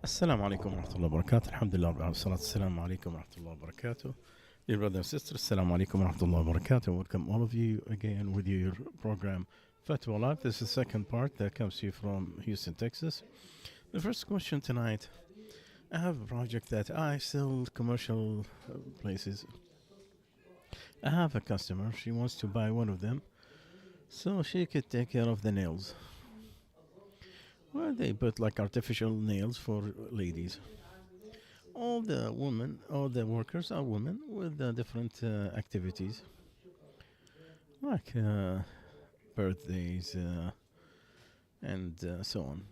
Assalamu alaikum wa rahmatullahi wa barakatuh. Alhamdulillah, wa salatu assalamu alaikum wa rahmatullahi wa barakatuh. Dear brothers and sisters, assalamu alaikum wa rahmatullahi wa barakatuh. Welcome all of you again with your program Fatwa Live. This is the second part that comes to you from Houston, Texas. The first question tonight, I have a project that I sell commercial places. I have a customer, she wants to buy one of them so she could take care of the nails. Well, they put like artificial nails for ladies. All the women, all the workers are women with different activities, like birthdays and so on.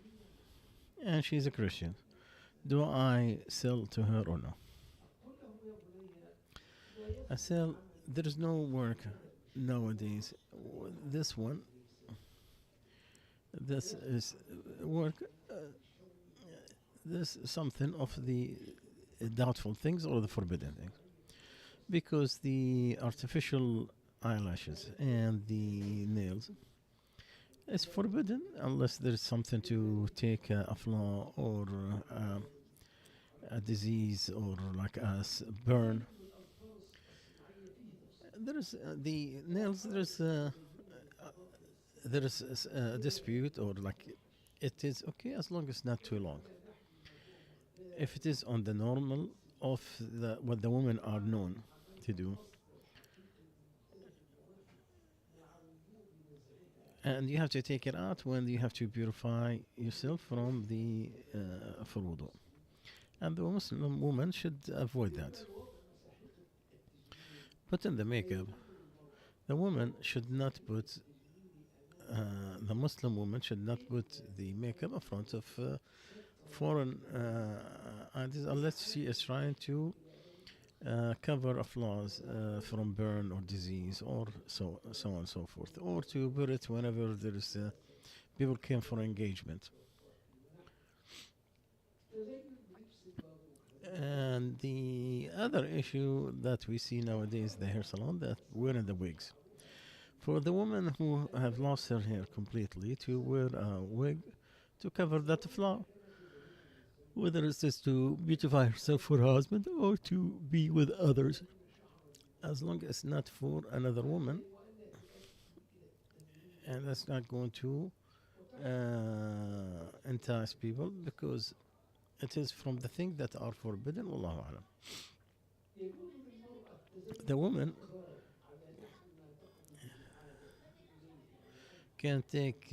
And she's a Christian. Do I sell to her or no? I sell. There is no work nowadays. This one. This is work. This is something of the doubtful things or the forbidden things, because the artificial eyelashes and the nails is forbidden unless there is something to take a flaw or a disease or like a burn. There is the nails. There is a dispute, or like it is okay as long as not too long. If it is on the normal of what the women are known to do, and you have to take it out when you have to purify yourself from the furudu. And the Muslim woman should avoid that. Put in the makeup. The woman should not put. The Muslim woman should not put the makeup in front of foreign ideas unless she is trying to cover flaws from burn or disease or so on and so forth, or to put it whenever there is people came for engagement. And the other issue that we see nowadays, the hair salon that wearing the wigs. For the women who have lost their hair completely, to wear a wig to cover that flaw, whether it's just to beautify herself for her husband or to be with others, as long as not for another woman, and that's not going to entice people, because it is from the things that are forbidden. Wallahu alam. The woman can take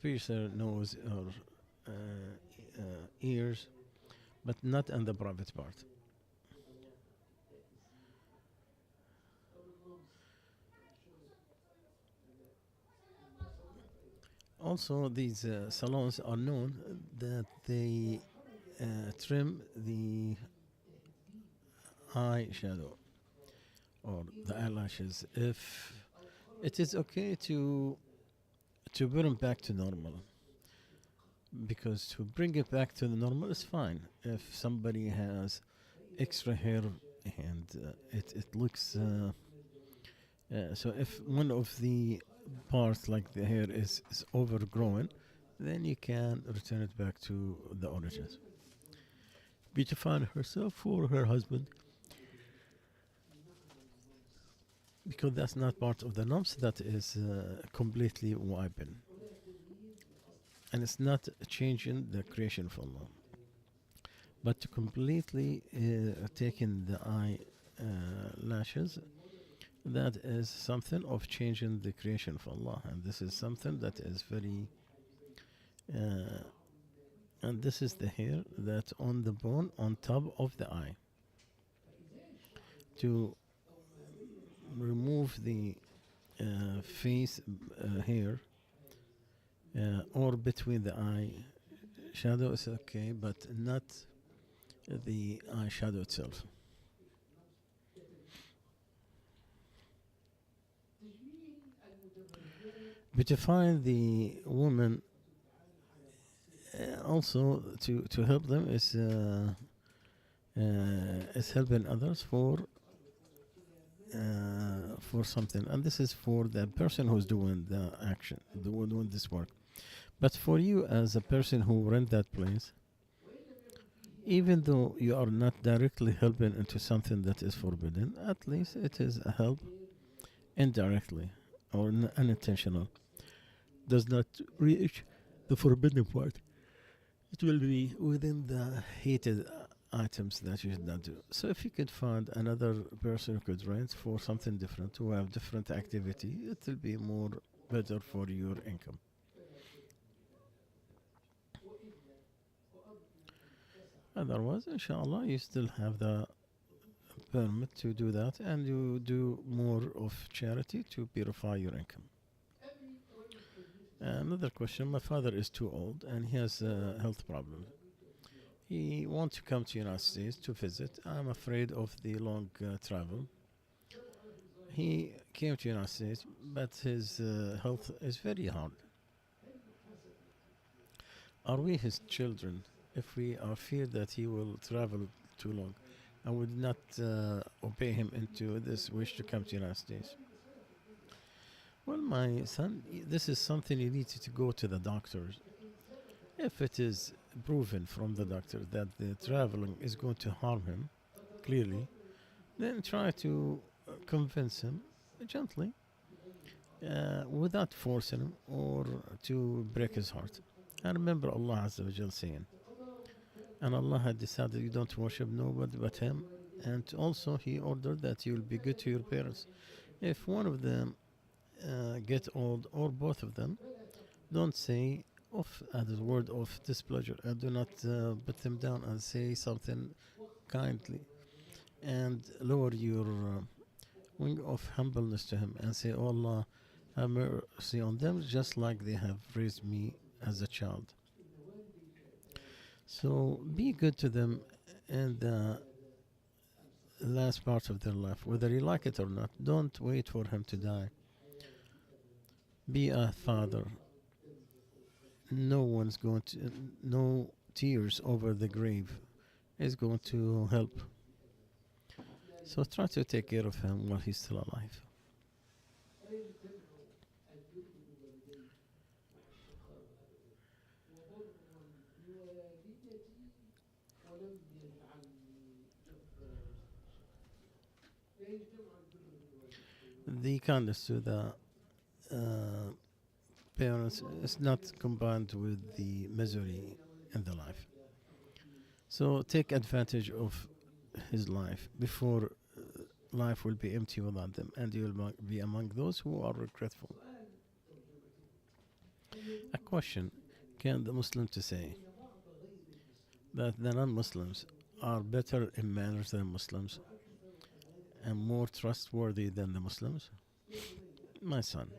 pierce her nose or ears, but not in the private part. Also, these salons are known that they trim the eye shadow or the eyelashes if it is okay to bring them back to normal, because to bring it back to the normal is fine if somebody has extra hair and it looks so if one of the parts like the hair is overgrown, then you can return it back to the origins. Beautifying herself for her husband, because that's not part of the norms, that is completely wiping. And it's not changing the creation of Allah. But to completely taking the eye lashes, that is something of changing the creation of Allah. And this is something that is very... and this is the hair that's on the bone on top of the eye. To remove the face hair or between the eye shadow is okay, but not the eye shadow itself. Beautifying the woman also to help them is helping others for something, and this is for the person who's doing the action, doing this work. But for you as a person who rent that place, Even though you are not directly helping into something that is forbidden, at least it is a help indirectly or unintentional. Does not reach the forbidden part. It will be within the hated items that you should not do. So if you could find another person who could rent for something different, who have different activity, it will be more better for your income. Otherwise, inshallah, you still have the permit to do that, and you do more of charity to purify your income. Another question: my father is too old and he has a health problem. He wants to come to United States to visit. I'm afraid of the long travel. He came to United States, but his health is very hard. Are we his children? If we are feared that he will travel too long, I would not obey him into this wish to come to United States. Well, my son, this is something you need to go to the doctors. If it is proven from the doctor that the traveling is going to harm him, clearly, then try to convince him gently, without forcing him or to break his heart. And remember Allah Azza wa Jal saying, and Allah had decided you don't worship nobody but Him, and also He ordered that you will be good to your parents. If one of them get old or both of them, don't say off at the word of displeasure, and do not put them down and say something kindly, and lower your wing of humbleness to Him and say, oh Allah, have mercy on them just like they have raised me as a child. So be good to them in the last part of their life, whether you like it or not. Don't wait for him to die. Be a father. No tears over the grave is going to help. So try to take care of him while he's still alive. The kindness to the parents is not combined with the misery in the life. So take advantage of his life before life will be empty without them, and you will be among those who are regretful. A question: can the Muslim to say that the non-Muslims are better in manners than Muslims and more trustworthy than the Muslims? My son,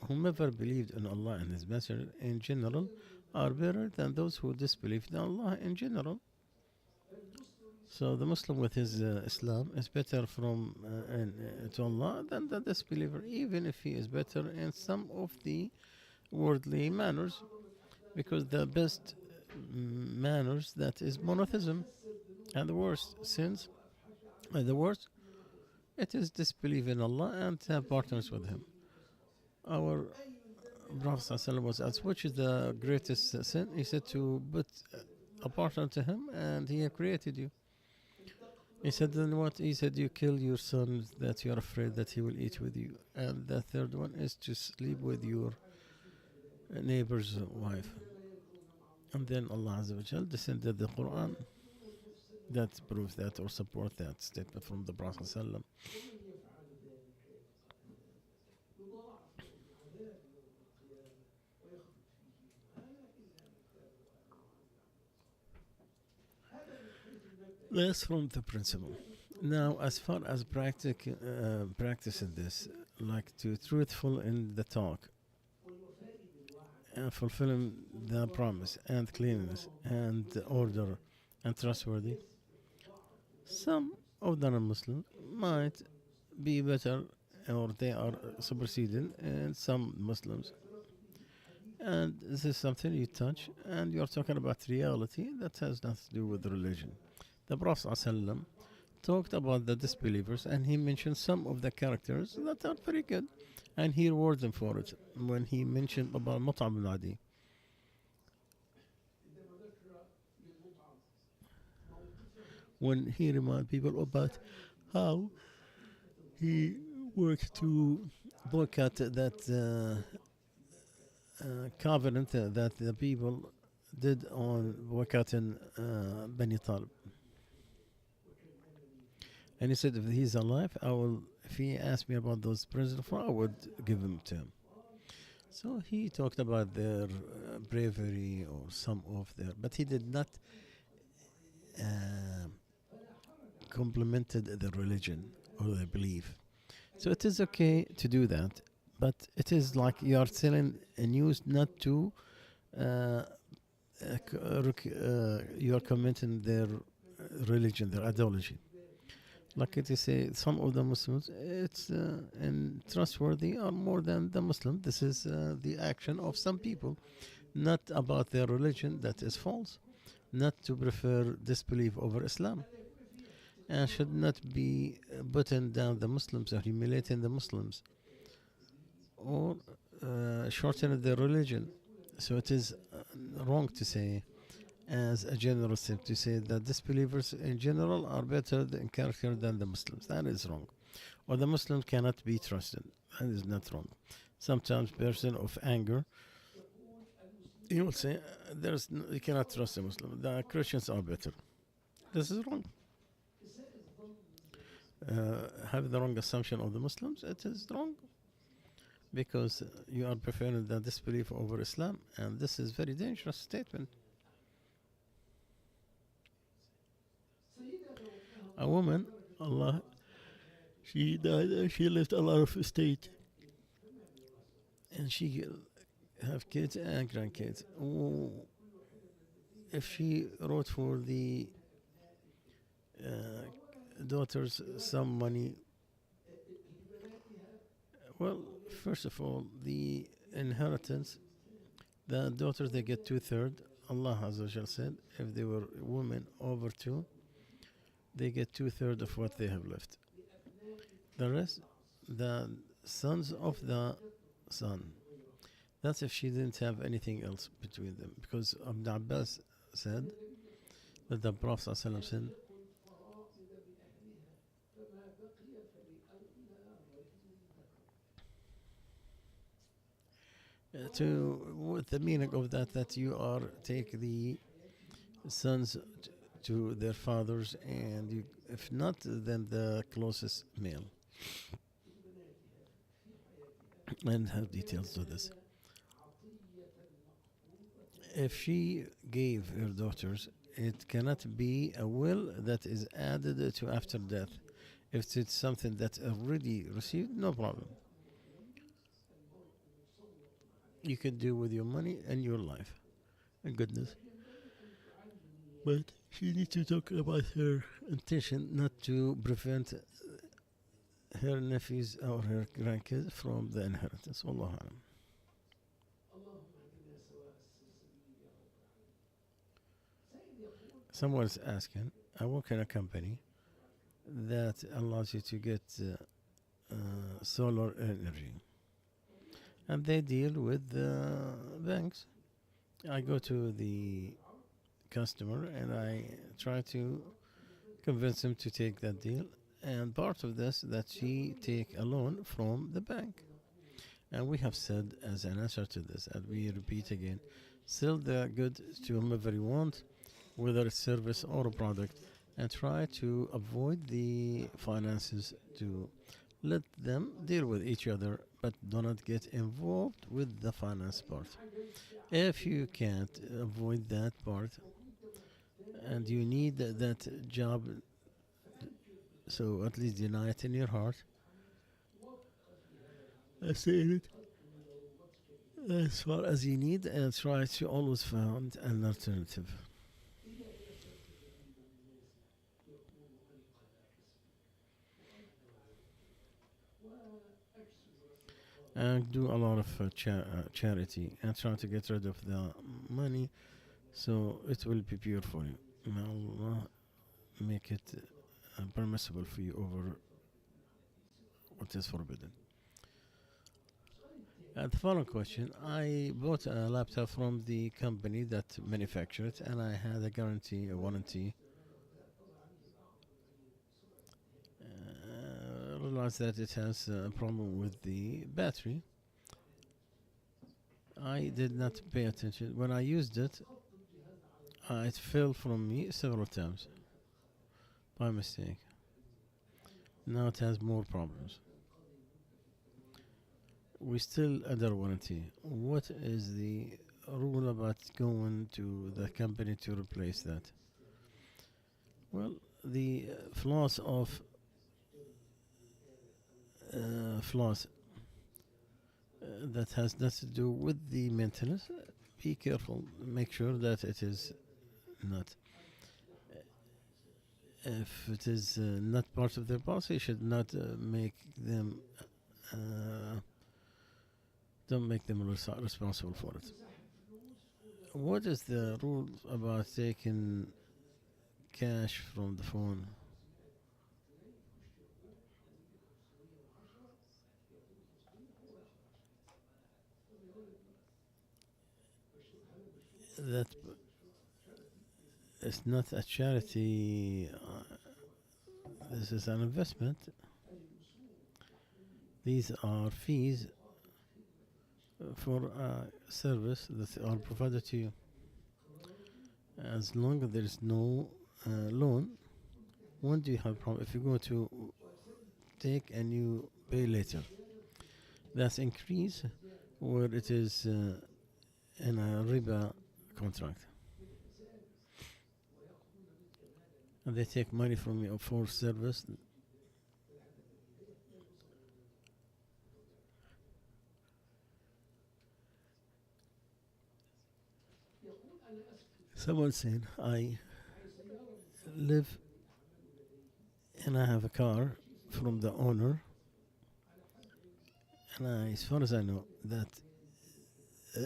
whomever believed in Allah and His Messenger in general are better than those who disbelieved in Allah in general. So the Muslim with his Islam is better to Allah than the disbeliever, even if he is better in some of the worldly manners, because the best manners, that is monotheism, and the worst sins, and the worst, it is disbelief in Allah and have partners with Him. Our Prophet ﷺ was asked, which is the greatest sin? He said, to put a partner to Him, and He created you. He said, then what? He said, you kill your son that you are afraid that he will eat with you. And the third one is to sleep with your neighbor's wife. And then Allah Azza wa Jal descended the Quran that proves that or support that statement from the Prophet ﷺ. That's from the principle. Now, as far as practicing this, like to truthful in the talk, and fulfilling the promise, and cleanliness, and order, and trustworthy, some of the non-Muslims might be better, or they are superseding in some Muslims. And this is something you touch, and you're talking about reality that has nothing to do with religion. The Prophet ﷺ talked about the disbelievers, and he mentioned some of the characters that are very good, and he rewarded them for it when he mentioned about Mut'ab ibn Adi. when he reminded people about how he worked to boycott that covenant that the people did on boycotting Bani Talib. And he said, if he's alive, I will. If he asked me about those prisoners, I would give them to him. So he talked about their bravery or some of their, but he did not uh, complimented the religion or the belief. So it is okay to do that, but it is like you are telling a news not to. Uh, you are commenting their religion, their ideology. Like it is say, some of the Muslims, it's and trustworthy are more than the Muslim. This is the action of some people, not about their religion. That is false. Not to prefer disbelief over Islam, and should not be putting down the Muslims or humiliating the Muslims or shortening their religion. So it is wrong to say, as a general step, to say that disbelievers in general are better in character than the Muslims. That is wrong. Or the Muslims cannot be trusted. That is not wrong. Sometimes person of anger, he will say, you cannot trust a Muslim. The Christians are better. This is wrong. Have the wrong assumption of the Muslims, it is wrong. Because you are preferring the disbelief over Islam, and this is very dangerous statement. A woman, Allah, she died and she left a lot of estate, and she have kids and grandkids. If she wrote for the daughters some money, well, first of all, the inheritance, the daughters, they get 2/3. Allah Azza wa Jal said, if they were women over 2, they get 2/3 of what they have left. The rest, the sons of the son. That's if she didn't have anything else between them. Because Ibn Abbas said that the Prophet ﷺ said, with the meaning of that you are take the sons to their fathers, and you, if not, then the closest male. And have details to this. If she gave her daughters, it cannot be a will that is added to after death. If it's something that's already received, no problem. You can do with your money and your life and goodness. But she needs to talk about her intention not to prevent her nephews or her grandkids from the inheritance. Wallahu alam. Someone is asking, I work in a company that allows you to get solar energy, and they deal with banks. I go to the customer and I try to convince him to take that deal, and part of this that she take a loan from the bank. And we have said as an answer to this, and we repeat again, sell the good to whomever you want, whether it's service or a product, and try to avoid the finances, to let them deal with each other, but do not get involved with the finance part. If you can't avoid that part and you need that job, so at least deny it in your heart. I say it as far as you need, and try to always find an alternative. And do a lot of charity and try to get rid of the money, so it will be pure for you. May Allah make it permissible for you over what is forbidden. The following question, I bought a laptop from the company that manufactured it, and I had a guarantee, a warranty realized that it has a problem with the battery. I did not pay attention. When I used it, it fell from me several times by mistake. Now it has more problems. We still under warranty. What is the rule about going to the company to replace that? Well, the flaws that has nothing to do with the maintenance. Be careful. Make sure that it is not. If it is not part of their policy, should not make them. Don't make them responsible for it. What is the rule about taking cash from the phone? That is not a charity. This is an investment. These are fees for a service that are provided to you. As long as there is no loan, when do you have problem? If you go to take and you pay later, that's increase where it is in a riba contract. And they take money from you for service. Someone said, I live and I have a car from the owner, and as far as I know, that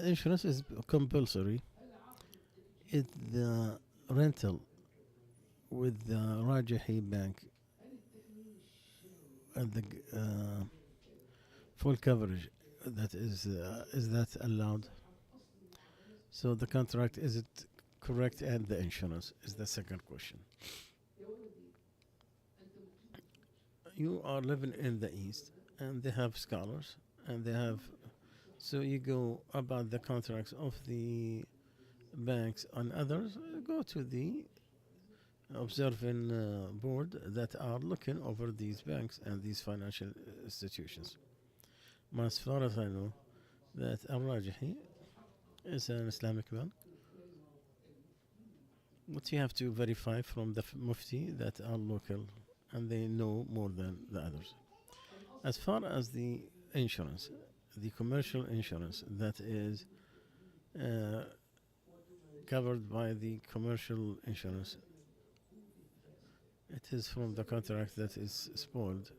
insurance is compulsory. It's the rental with the Rajahi Bank and the full coverage. That is that allowed? So the contract, is it correct, and the insurance is the second question. You are living in the East, and they have scholars, and they have. So you go about the contracts of the banks and others. Go to the observing board that are looking over these banks and these financial institutions. As far as I know, that Al Rajahi is an Islamic bank. But you have to verify from the Mufti that are local and they know more than the others. As far as the insurance, the commercial insurance that is covered by the commercial insurance, it is from the contract that is spoiled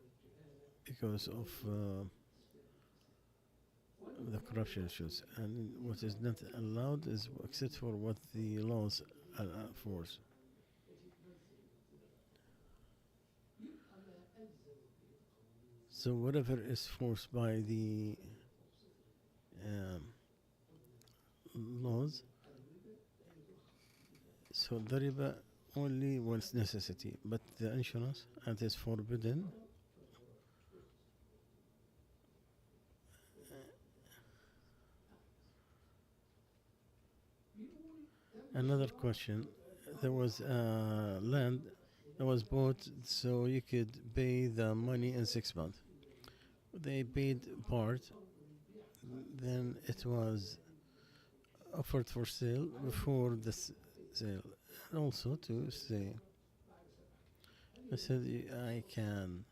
because of the corruption issues. And what is not allowed is except for what the laws force. So whatever is forced by the laws, so the riba only when it's necessity, but the insurance, and is forbidden. Another question, there was land that was bought so you could pay the money in 6 months. They paid part, then it was offered for sale before the sale. And also to say, I said I can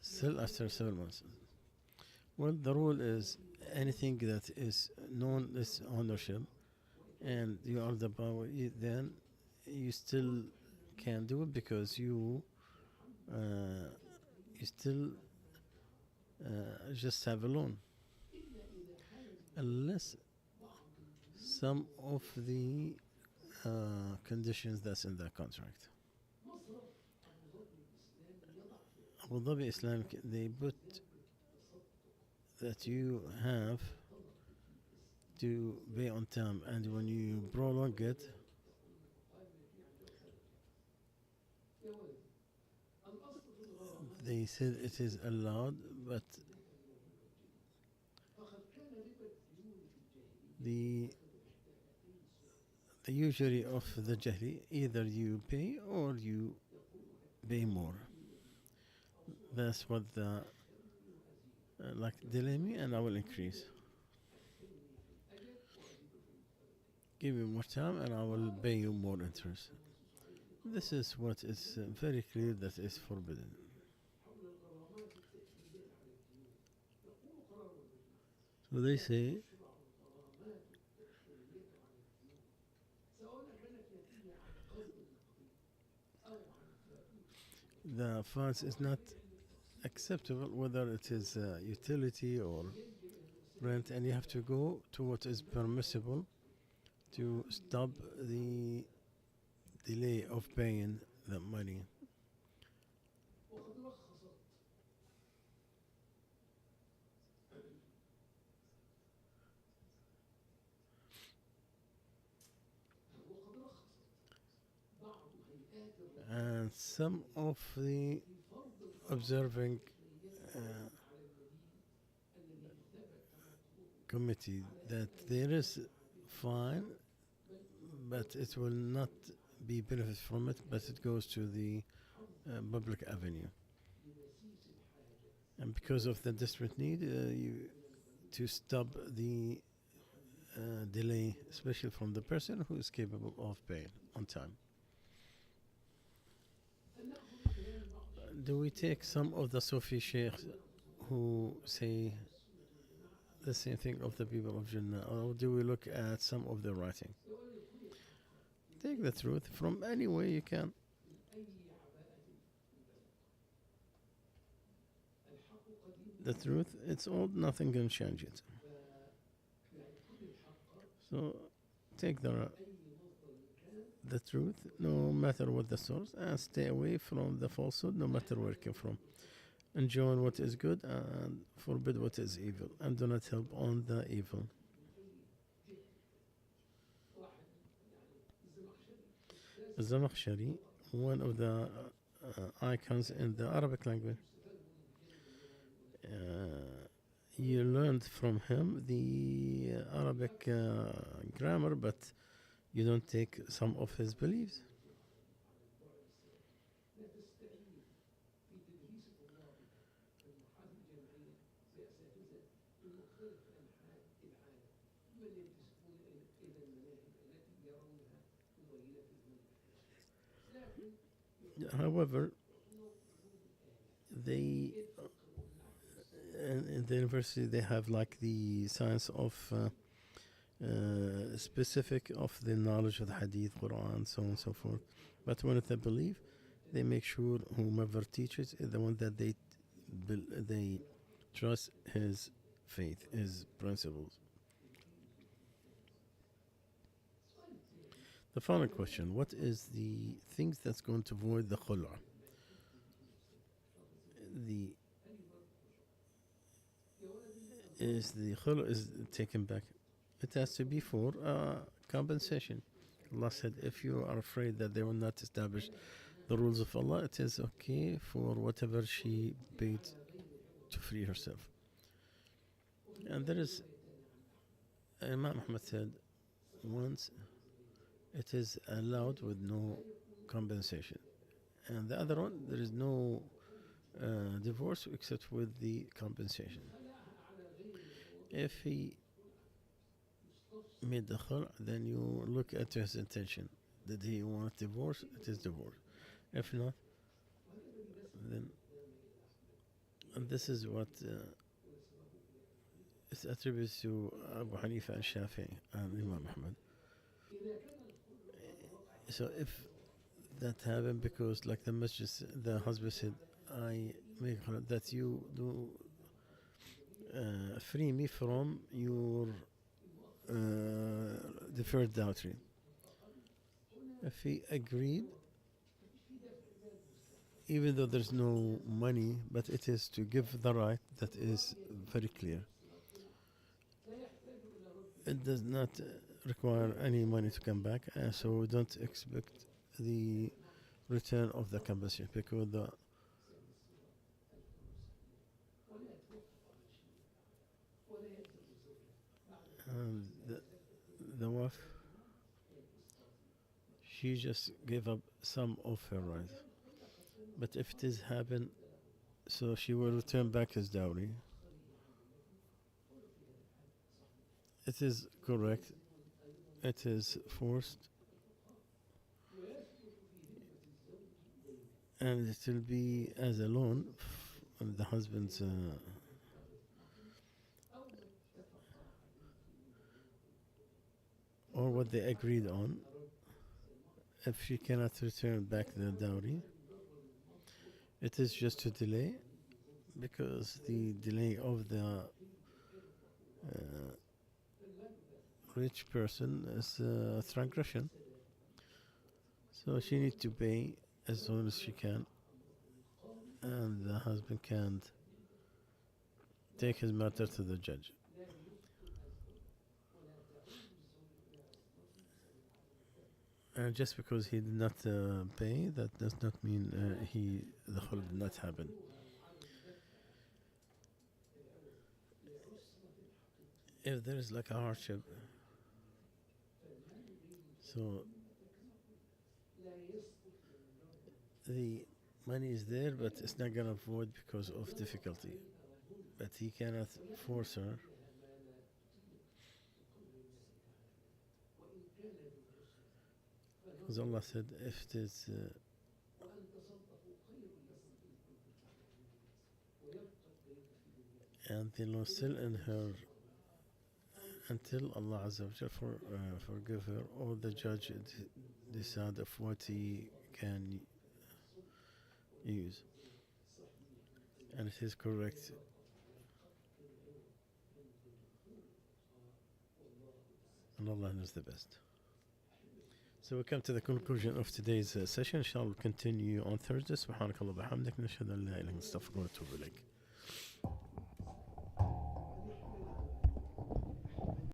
sell after 7 months. Well, the rule is anything that is known as ownership and you are the power, then you still can do it because you still just have a loan. Unless some of the conditions that's in the contract. Abu Dhabi Islamic, they put that you have to pay on time, and when you prolong it, they said it is allowed, but the usually of the jahli, either you pay or you pay more. That's what the like delay me and I will increase. Give me more time and I will pay you more interest. This is what is very clear that is forbidden. So they say the funds is not acceptable whether it is utility or rent, and you have to go to what is permissible to stop the delay of paying the money. And some of the observing uh, committee that there is fine, but it will not be benefit from it, but it goes to the public avenue. And because of the desperate need, to stop the delay, especially from the person who is capable of paying on time. Do we take some of the Sufi sheikhs who say the same thing of the people of Jannah, or do we look at some of their writing? Take the truth from any way you can. The truth, it's old, nothing can change it. So take the truth, no matter what the source, and stay away from the falsehood, no matter where it came from. Enjoy what is good and forbid what is evil, and do not help on the evil. Zamakhshari, one of the icons in the Arabic language. You learned from him the Arabic grammar, but you don't take some of his beliefs. However, they in the university they have like the science of specific of the knowledge of the hadith, Quran, so on and so forth. But when it's a belief, they make sure whomever teaches is the one that they trust his faith, his principles. The following question: what is the things that's going to avoid the khul'a? The khul'a is taken back? It has to be for compensation. Allah said, if you are afraid that they will not establish the rules of Allah, it is okay for whatever she paid to free herself. And there is, Imam Ahmad said, once it is allowed with no compensation. And the other one, there is no divorce except with the compensation. If he made the khul', then you look at his intention. Did he want divorce? It is divorce. If not, then, and this is what is attributed to Abu Hanifa and Shafi'i and Imam Ahmad. So if that happened because like the masjid, the husband said, I make that you do free me from your deferred dowry. If he agreed, even though there's no money, but it is to give the right, that is very clear. It does not require any money to come back, so don't expect the return of the compensation, because And the wife, she just gave up some of her rights. But if it is happen, so she will return back his dowry. It is correct. It is forced, and it will be as a loan on the husband's or what they agreed on. If she cannot return back the dowry, it is just a delay, because the delay of the rich person is a transgression. So she needs to pay as soon as she can, and the husband can't take his matter to the judge. And just because he did not pay, that does not mean the khul did not happen. If there is like a hardship, so the money is there, but it's not gonna void because of difficulty. But he cannot force her. Because Allah said, if it is and the law still in her until Allah Azza wa Jal forgive her, or the judge decide of what he can use. And it is correct. And Allah knows the best. So we come to the conclusion of today's session. Inshallah, we'll continue on Thursday. Subhanakallah bihamdik. Nashhadu an la ilaha illa anta astaghfiruka wa atubu ilaik.